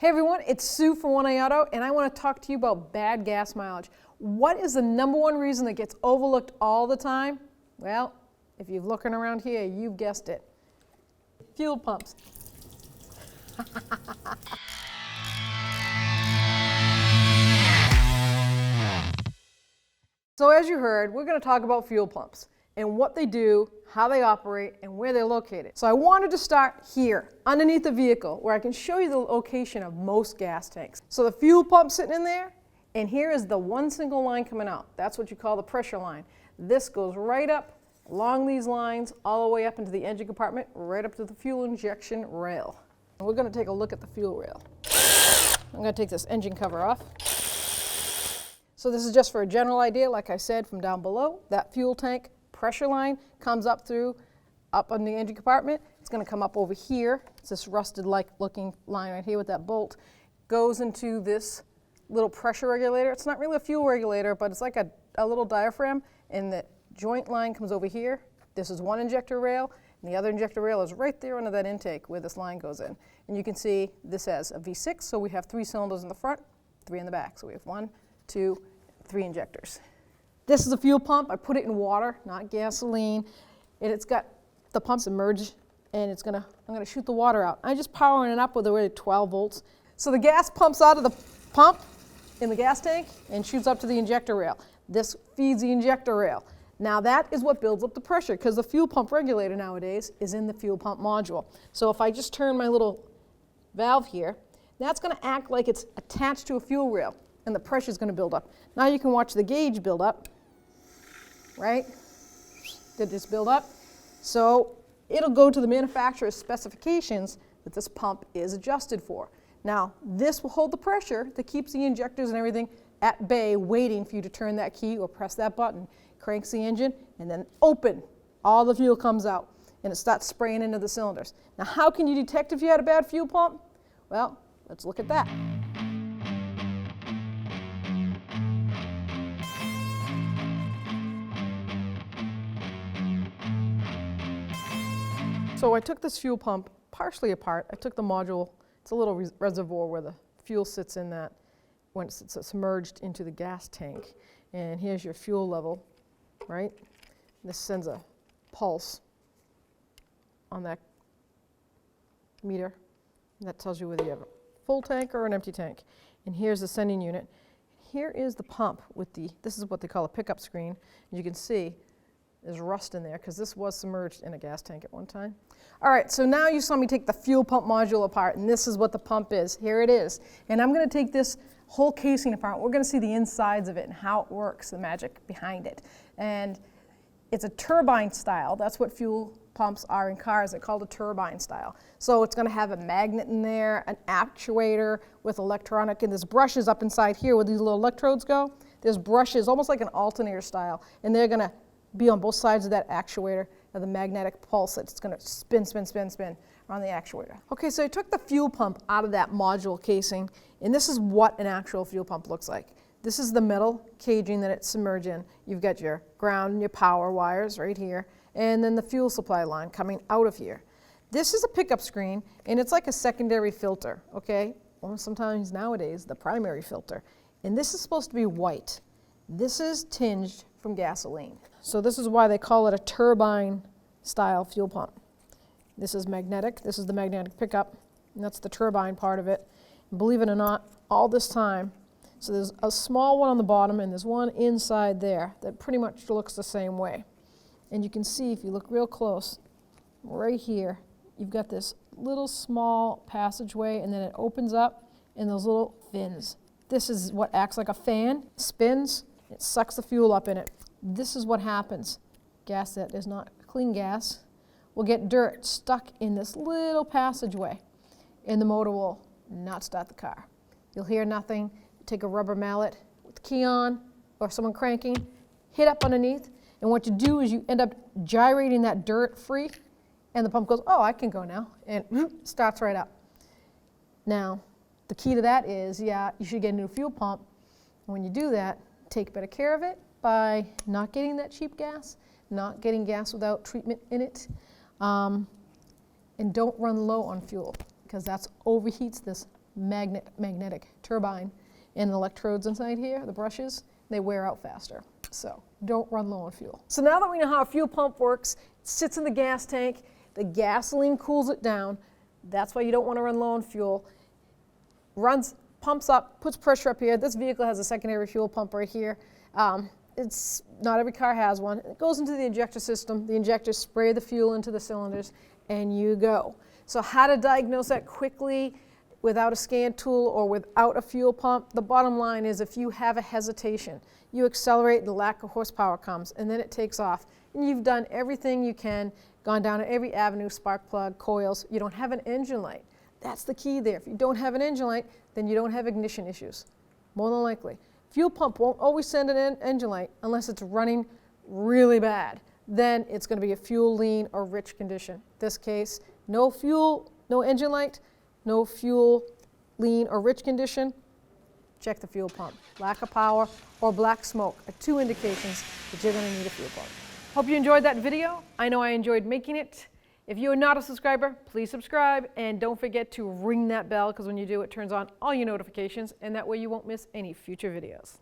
Hey everyone, it's Sue from One Eye Auto, and I want to talk to you about bad gas mileage. What is the #1 reason that gets overlooked all the time? Well, if you're looking around here, you've guessed it. Fuel pumps. So as you heard, we're going to talk about fuel pumps and what they do, how they operate, and where they're located. So I wanted to start here, underneath the vehicle, where I can show you the location of most gas tanks. So the fuel pump sitting in there, and here is the one single line coming out. That's what you call the pressure line. This goes right up along these lines, all the way up into the engine compartment, right up to the fuel injection rail. And we're going to take a look at the fuel rail. I'm going to take this engine cover off. So this is just for a general idea, like I said, from down below. That fuel tank pressure line comes up on the engine compartment. It's going to come up over here. It's this rusted-like looking line right here with that bolt. Goes into this little pressure regulator. It's not really a fuel regulator, but it's like a little diaphragm, and the joint line comes over here. This is one injector rail, and the other injector rail is right there under that intake where this line goes in. And you can see this has a V6, so we have 3 cylinders in the front, 3 in the back. So we have 1, 2, 3 injectors. This is a fuel pump. I put it in water, not gasoline, and it's got the pump submerged, and I'm gonna shoot the water out. I'm just powering it up with a 12 volts. So the gas pumps out of the pump in the gas tank and shoots up to the injector rail. This feeds the injector rail. Now that is what builds up the pressure, because the fuel pump regulator nowadays is in the fuel pump module. So if I just turn my little valve here, that's gonna act like it's attached to a fuel rail, and the pressure is gonna build up. Now you can watch the gauge build up. Right? Did this build up? So it'll go to the manufacturer's specifications that this pump is adjusted for. Now this will hold the pressure that keeps the injectors and everything at bay, waiting for you to turn that key or press that button, cranks the engine, and then open. All the fuel comes out and it starts spraying into the cylinders. Now how can you detect if you had a bad fuel pump? Well, let's look at that. So I took this fuel pump partially apart. I took the module. It's a little reservoir where the fuel sits in that when it's submerged into the gas tank. And here's your fuel level, right? This sends a pulse on that meter. That tells you whether you have a full tank or an empty tank. And here's the sending unit. Here is the pump with this is what they call a pickup screen. And you can see there's rust in there because this was submerged in a gas tank at one time. All right, so now you saw me take the fuel pump module apart, and this is what the pump is. Here it is. And I'm going to take this whole casing apart. We're going to see the insides of it and how it works, the magic behind it. And it's a turbine style. That's what fuel pumps are in cars. They're called a turbine style. So it's going to have a magnet in there, an actuator with electronic, and there's brushes up inside here where these little electrodes go. There's brushes, almost like an alternator style, and they're going to be on both sides of that actuator of the magnetic pulse that's going to spin, spin, spin, spin around the actuator. Okay, so I took the fuel pump out of that module casing, and this is what an actual fuel pump looks like. This is the metal caging that it's submerged in. You've got your ground and your power wires right here, and then the fuel supply line coming out of here. This is a pickup screen, and it's like a secondary filter, okay? Or sometimes nowadays, the primary filter. And this is supposed to be white. This is tinged from gasoline. So this is why they call it a turbine style fuel pump. This is magnetic. This is the magnetic pickup, and that's the turbine part of it. And believe it or not, all this time, so there's a small one on the bottom and there's one inside there that pretty much looks the same way. And you can see, if you look real close, right here, you've got this little small passageway, and then it opens up and those little fins. This is what acts like a fan, spins, it sucks the fuel up in it. This is what happens. Gas that is not clean gas will get dirt stuck in this little passageway, and the motor will not start the car. You'll hear nothing. Take a rubber mallet with the key on or someone cranking, hit up underneath, and what you do is you end up gyrating that dirt free, and the pump goes, oh, I can go now, and starts right up. Now, the key to that is, yeah, you should get a new fuel pump. And when you do that, take better care of it by not getting that cheap gas, not getting gas without treatment in it, and don't run low on fuel, because that overheats this magnetic turbine and the electrodes inside here, the brushes, they wear out faster. So don't run low on fuel. So now that we know how a fuel pump works, it sits in the gas tank, the gasoline cools it down. That's why you don't want to run low on fuel. Pumps up, puts pressure up here. This vehicle has a secondary fuel pump right here. It's not every car has one. It goes into the injector system. The injectors spray the fuel into the cylinders, and you go. So how to diagnose that quickly without a scan tool or without a fuel pump? The bottom line is if you have a hesitation, you accelerate, the lack of horsepower comes, and then it takes off. And you've done everything you can, gone down every avenue, spark plug, coils. You don't have an engine light. That's the key there. If you don't have an engine light, then you don't have ignition issues, more than likely. Fuel pump won't always send an engine light unless it's running really bad. Then it's going to be a fuel lean or rich condition. This case, no fuel, no engine light, no fuel lean or rich condition. Check the fuel pump. Lack of power or black smoke are two indications that you're going to need a fuel pump. Hope you enjoyed that video. I know I enjoyed making it. If you are not a subscriber, please subscribe, and don't forget to ring that bell, because when you do, it turns on all your notifications, and that way you won't miss any future videos.